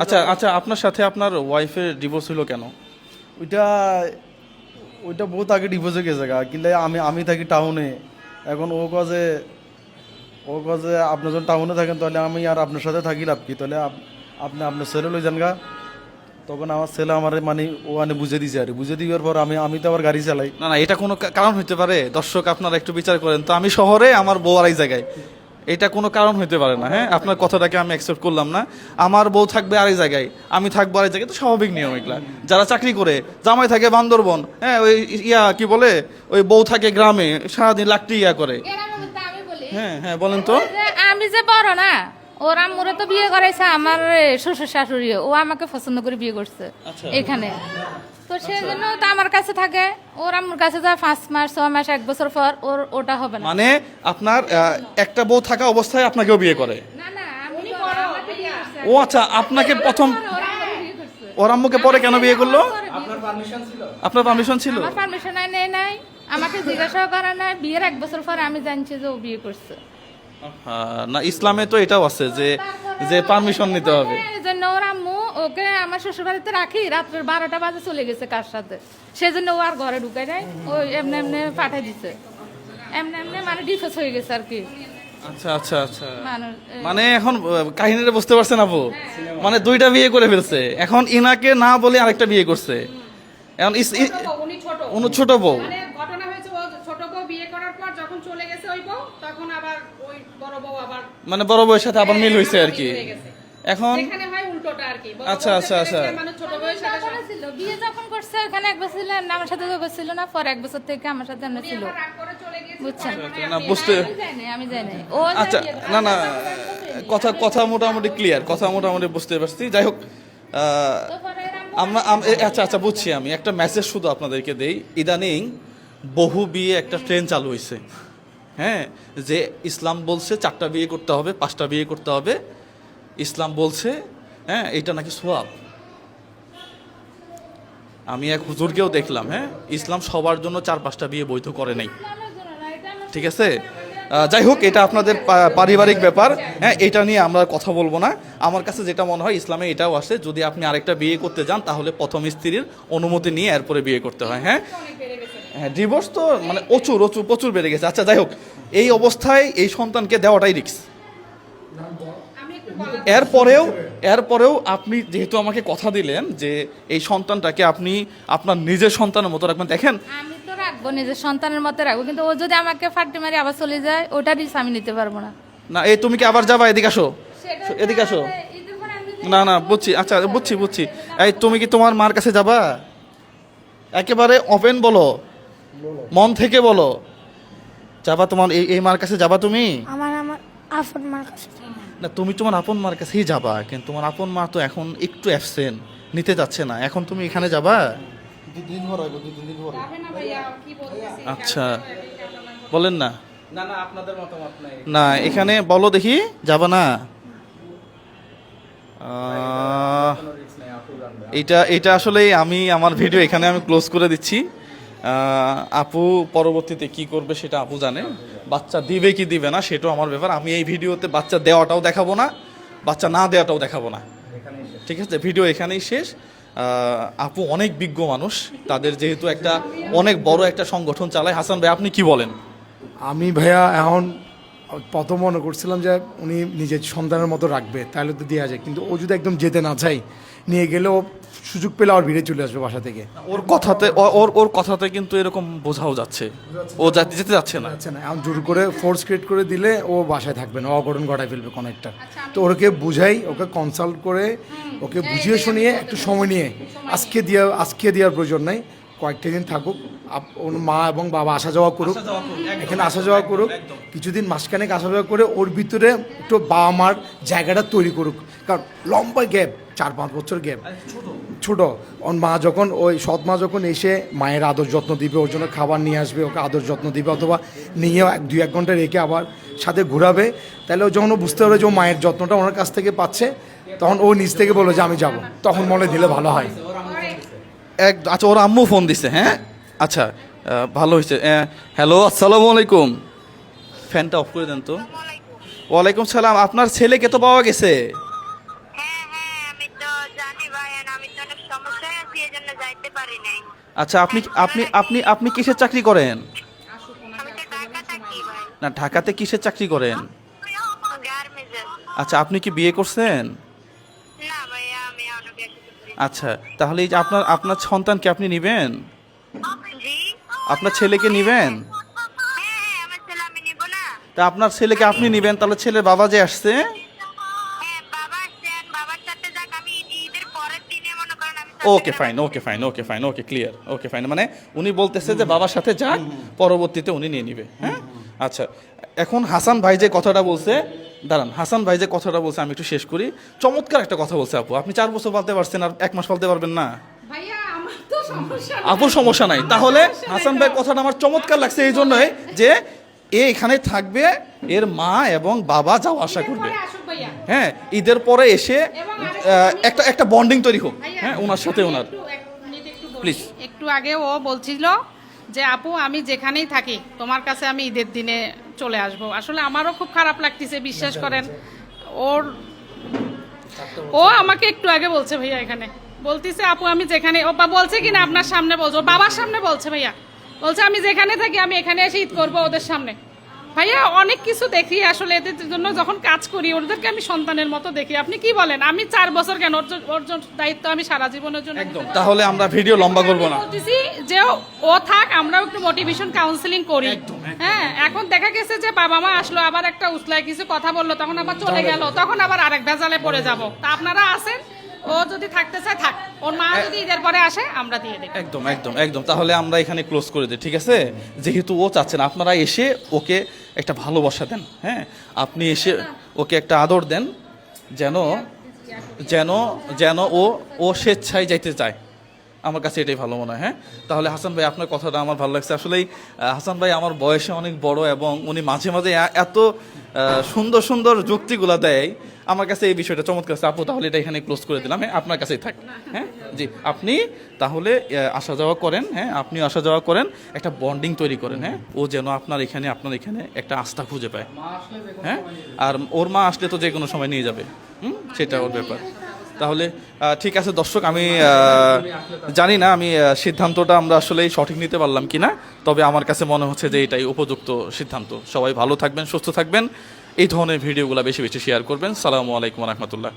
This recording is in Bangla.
আচ্ছা আচ্ছা, আপনার সাথে আপনার ওয়াইফের ডিভোর্স হলো কেন? ওইটা ওইটা বহুত আগে ডিভোর্স হয়ে গেছে কিন্তু আমি থাকি টাউনে। এখন ও কাজে আপনি যখন টাউনে থাকেন তাহলে আমি আর আপনার সাথে থাকি লাভ কি? তাহলে আপনি আপনার ছেলে লই যান গা। তখন আমার ছেলে আমার মানে ও মানে বুঝে দিছে আর বুঝে দিবার পর আমি তো আবার গাড়ি চালাই। না না, এটা কোনো কারণ হতে পারে? দর্শক আপনারা একটু বিচার করেন তো, আমি শহরে, আমার বউ আর এক জায়গায়, এটা কোনো কারণ হতে পারে না। হ্যাঁ, আপনার কথাটাকে আমি অ্যাকসেপ্ট করলাম না। আমার বউ থাকবে আরেক জায়গায়, আমি থাকবো আরেক জায়গায়, তো স্বাভাবিক নিয়ম এগুলা। যারা চাকরি করে, জামাই থাকে বান্দরবন, হ্যাঁ ওই কি বলে, ওই বউ থাকে গ্রামে, সারাদিন লাকটি করে। হ্যাঁ হ্যাঁ, বলেন তো। আমি যে বড় না, ওর আম্মুরে তো বিয়ে করাইছে আমার শ্বশুর শাশুড়ি, ও আমাকে পছন্দ করে বিয়ে করছে এখানে। তো সেই জন্য তো আমার কাছে থাকে, ওর আম্মুর কাছে যায় 5 মাস 6 মাস 1 বছর পর, ওটা হবে না। মানে আপনার একটা বউ থাকা অবস্থায় আপনাকেও বিয়ে করে? না না, আমি বড়, আমাকে বিয়ে করছে। ও আচ্ছা, আপনাকে প্রথম ওর আম্মুরে বিয়ে করছে। ওর আম্মুকে পরে কেন বিয়ে করলো? আপনার পারমিশন ছিল? আপনার পারমিশন ছিল? আমার পারমিশন নেই নাই, আমাকে জিজ্ঞাসাও করে নাই। বিয়ের 1 বছর পরে আমি জানছি যে ও বিয়ে করছে। না, ইসলামে তো এটাও আছে যে পারমিশন নিতে হবে। এই জন্য ওর আম্মু ওকে আমার শ্বশুর বাড়িতে রাখি, রাত্রে 12টা বাজে চলে গেছে কার সাথে, সেজন্য ও আর ঘরে ঢুকায় নাই, ও এমনি এমনি পাঠাই দিছে, এমনি এমনি মানে ডিভোর্স হয়ে গেছে আর কি। আচ্ছা আচ্ছা আচ্ছা, মানুষ মানে এখন কাহিনীটা বুঝতে পারছেন আপু? মানে দুইটা বিয়ে করে ফেলছে, এখন ইনাকে না বলে আরেকটা বিয়ে করছে। এখন উনি ছোট বউ। মানে ঘটনা হয়েছে, ও ছোট বউ বিয়ে করার পর যখন চলে গেছে ওই বউ, তখন আবার ওই বড় বউ আবার মানে বড় বউয়ের সাথে আবার মিল হয়েছে আর কি। হয়ে গেছে। এখন এখানে হয় উল্টোটা আর কি। বড় আচ্ছা, বউ আচ্ছা, আচ্ছা। মানে ছোট বউয়ের সাথে ছিল, বিয়ে যখন করছে ওখানে 1 বছর ছিল, আমার সাথে যোগ ছিল না, পর 1 বছর থেকে আমার সাথে এমনি ছিল, রাগ করে চলে গেছে। বুঝছেন? না বুঝতে, আমি যাই নাই, ও আচ্ছা না না, কথা মোটামুটি ক্লিয়ার, কথা মোটামুটি বুঝতে পারছি। যাই হোক, আচ্ছা আচ্ছা, বুঝছি। আমি একটা মেসেজ শুধু আপনাদেরকে দেই, ইদানিং বহু বিয়ে একটা ট্রেন চালু হয়েছে। হ্যাঁ, যে ইসলাম বলছে 4টা বিয়ে করতে হবে, 5টা বিয়ে করতে হবে। ইসলাম বলছে হ্যাঁ এটা নাকি সোয়াব। আমি এক হুজুরকেও দেখলাম, হ্যাঁ ইসলাম সবার জন্য 4-5টা বিয়ে বৈধ করে নাই। ঠিক আছে, যাই হোক, এটা আপনাদের পারিবারিক ব্যাপার। হ্যাঁ, এটা নিয়ে আমরা কথা বলবো না। আমার কাছে যেটা মনে হয়, ইসলামে এটাও আসে, যদি আপনি আরেকটা বিয়ে করতে যান তাহলে প্রথম স্ত্রীর অনুমতি নিয়ে এরপরে বিয়ে করতে হয়। হ্যাঁ হ্যাঁ, ডিভোর্স তো মানে প্রচুর বেড়ে গেছে। আচ্ছা যাই হোক, এই অবস্থায় এই সন্তানকে দেওয়াটাই রিস্ক। এরপরেও আপনি যেহেতু আমাকে কথা দিলেন যে এই সন্তানটাকে আপনি আপনার নিজের সন্তানের মতো রাখবেন, দেখেন আমি তো রাখবো, নিজের সন্তানের মতো রাখবো, কিন্তু ও যদি আমাকে ফাটি মারি আবার চলে যায়, ওটা রিস্ক আমি নিতে পারবো না। না, এই তুমি কি আবার যাবা? এদিকে আসো, এদিকে আসো। না না, বুঝছি, আচ্ছা বুঝছি। এই তুমি কি তোমার মার কাছে যাবা? একেবারে ওপেন বলো, মন থেকে বলো, যাবা তোমার এই মার কাছে যাবা তুমি? আমার আপন মার কাছে। না, তুমি তোমার আপন মার কাছেই যাবা, কিন্তু তোমার আপন মা তো এখন একটু অ্যাবসেন্ট, নিতে যাচ্ছে না। এখন তুমি এখানে যাবা? দুদিন পর হইব, দুদিন পর। যাবে না ভাইয়া, কি বলতেছি? আচ্ছা বলেন না। না না, আপনাদের মতামত নাই। না, এখানে বলো দেখি, যাবা না? এটা আসলে আমি আমার ভিডিও এখানে আমি ক্লোজ করে দিচ্ছি। আপু পরবর্তীতে কি করবে সেটা আপু জানে। বাচ্চা দিবে কি দিবে না সেটাও আমার ব্যাপার। আমি এই ভিডিওতে বাচ্চা দেওয়াটাও দেখাবো না, বাচ্চা না দেওয়াটাও দেখাবো না। ঠিক আছে, ভিডিও এখানেই শেষ। আপু অনেক বিজ্ঞ মানুষ, তাদের যেহেতু একটা অনেক বড় একটা সংগঠন চালায়। হাসান ভাই, আপনি কি বলেন? আমি ভাইয়া এখন প্রথম মনে করছিলাম যে উনি নিজের সন্তানের মতো রাখবে, তাহলে তো দেওয়া যায়, কিন্তু ও যদি একদম যেতে না চাই, নিয়ে গেলে ও সুযোগ পেলে আর ভিড়ে চলে আসবে বাসা থেকে। ওর কথাতে কিন্তু এরকম বোঝাও যাচ্ছে ও যেতে যাচ্ছে না। আচ্ছা না, এখন জোর করে ফোর্স ক্রিয়েট করে দিলে ও বাসায় থাকবে না, অঘটন ঘটায় ফেলবে কোনো একটা। তো ওকে বুঝাই, ওকে কনসাল্ট করে, ওকে বুঝিয়ে শুনিয়ে একটু সময় নিয়ে, আজকে দেওয়ার প্রয়োজন নাই, কয়েকটা দিন থাকুক, ওর মা এবং বাবা আসা যাওয়া করুক, এখানে আসা যাওয়া করুক, কিছুদিন মাসখানেক আসা যাওয়া করে ওর ভিতরে একটু বাবা মার জায়গাটা তৈরি করুক। কারণ লম্বা গ্যাপ, 4-5 বছর গ্যাপ, ছোট। ওর মা যখন, ওই সৎ মা যখন এসে মায়ের আদর যত্ন দিবে, ওর জন্য খাবার নিয়ে আসবে, ওকে আদর যত্ন দিবে, অথবা নিয়ে 2-1 ঘন্টা রেখে আবার সাথে ঘোরাবে, তাহলে ও যখন ও বুঝতে পারবে যে ও মায়ের যত্নটা ওনার কাছ থেকে পাচ্ছে, তখন ও নিজ থেকে বলবে যে আমি যাব, তখন মনে দিলে ভালো হয়। আচ্ছা, ওর আম্মু ফোন দিছে। হ্যাঁ আচ্ছা, ভালো হয়েছে। হ্যালো, আসসালামু আলাইকুম। ফ্যানটা অফ করে দেন তো। ওয়ালাইকুম সালাম। আপনার ছেলেকে তো পাওয়া গেছে? হ্যাঁ হ্যাঁ, আমি তো জানি ভাই, আর আমি তো অনেক সমস্যায় আছি, এই জন্য যাইতে পারি নাই। আচ্ছা, আপনি আপনি আপনি আপনি কিসের চাকরি করেন? আমি তো ঢাকা থাকি ভাই, না, ঢাকাতে কিসের চাকরি করেন? গার্মেন্টসে। আচ্ছা, আপনি কি বিয়ে করছেন? না ভাইয়া, আমি এখনো বিয়ে শাদী করিনি। আচ্ছা, তাহলে এই যে আপনার আপনার সন্তানকে আপনি নেবেন? জি, আপনার ছেলেকে নেবেন? হ্যাঁ, আমার ছেলে আমি নিব না। তা আপনার ছেলেকে আপনি নেবেন, তাহলে ছেলের বাবা যে আসছে, হ্যাঁ, বাবা আসছেন, বাবার সাথে যাক, আমি ঈদের পরের দিনে মনে করেন আমি okay fine, okay fine, okay fine, okay clear, okay fine. মানে উনি বলতেছে যে বাবার সাথে যাক, পরবর্তীতে উনি নিয়ে নিবে। হ্যাঁ, আচ্ছা, এখন হাসান ভাই যে কথাটা বলছে, দাঁড়ান, হাসান ভাই যে কথাটা বলছে আমি একটু শেষ করি। চমৎকার একটা কথা বলছে আপু। আপনি 4 বছর পালতে পারছেন, আর 1 মাস পালতে পারবেন না? ভাইয়া আমার তো সমস্যা নেই। আপুর সমস্যা নাই। তাহলে হাসান ভাইয়ের কথাটা আমার চমৎকার লাগছে এই জন্যই যে এ এখানে থাকবে, এর মা এবং বাবা যাওয়া আসা করবে। পরে আসুক ভাইয়া। হ্যাঁ, ঈদের পরে এসে এবং আরেকটা একটা একটা বন্ডিং তৈরি হোক। ভাইয়া, হ্যাঁ, ওনার সাথে আমি ওনার। একটু- এক মিনিট একটু বলি। Please. একটু আগে ও বলছিল যে আপু আমি যেখানেই থাকি তোমার কাছে আমি ঈদের দিনে চলে আসব। আসলে আমারও খুব খারাপ লাগতেছে, বিশ্বাস করেন। ও আমাকে একটু আগে বলছে ভাইয়া, এখানে বলতিছে আপু আমি যেখানে, ও বলছে কিনা আপনার সামনে বলছে, ওর বাবার সামনে বলছে ভাইয়া, বলছে আমি যেখানে থাকি আমি এখানে এসে ঈদ করবো ওদের সামনে। ভাইয়া অনেক কিছু দেখি আসলে, এদের জন্য যখন কাজ করি ওদেরকে আমি সন্তানের মতো দেখি। আপনি কি বলেন? আমি 4 বছর কেন, ওর জন্য দায়িত্ব আমি সারা জীবনের জন্য একদম। তাহলে আমরা ভিডিও লম্বা করব না। আমি বলতেছি যে ও থাক, আমরাও একটু মোটিভেশন কাউন্সিলিং করি। হ্যাঁ, এখন দেখা গেছে যে বাবা মা আসলো, আবার একটা উসলায় কিছু কথা বললো, তখন আবার চলে গেল, তখন আবার আরেক ভেজালে পড়ে যাব। তা আপনারা আছেন, ও যদি থাকতে চায় থাক, ওর মা যদি ঈদের পরে আসে আমরা দিয়ে দেব। একদম একদম একদম। তাহলে আমরা এখানে ক্লোজ করে দিই, ঠিক আছে? যেহেতু ও চাচ্ছেন, আপনারা এসে ওকে একটা ভালোবাসা দেন। হ্যাঁ, আপনি এসে ওকে একটা আদর দেন, যেন যেন যেন ও স্বেচ্ছায় যাইতে চায়। আমার কাছে এটাই ভালো মনে হয়। হ্যাঁ, তাহলে হাসান ভাই আপনার কথাটা আমার ভালো লাগছে। আসলেই হাসান ভাই আমার বয়সে অনেক বড়, এবং উনি মাঝে মাঝে এত সুন্দর সুন্দর যুক্তিগুলা দেয়। আমার কাছে এই বিষয়টা চমৎকার আছে। আপু তাহলে এটা এখানে ক্লোজ করে দিলাম। হ্যাঁ, আপনার কাছেই থাক। হ্যাঁ জি, আপনি তাহলে আসা যাওয়া করেন। হ্যাঁ, আপনিও আসা যাওয়া করেন, একটা বন্ডিং তৈরি করেন। হ্যাঁ, ও যেন আপনার এখানে একটা আস্থা খুঁজে পায়। হ্যাঁ, আর ওর মা আসলে তো যে কোনো সময় নিয়ে যাবে। সেটা ওর ব্যাপার। তাহলে ঠিক আছে দর্শক, আমি জানি না আমি সিদ্ধান্তটা আমরা আসলে সঠিক নিতে পারলাম কিনা, তবে আমার কাছে মনে হচ্ছে যে এটাই উপযুক্ত সিদ্ধান্ত। সবাই ভালো থাকবেন, সুস্থ থাকবেন, এই ধরনের ভিডিওগুলো বেশি বেশি শেয়ার করবেন। সালামু আলাইকুম রহমতুল্লাহ।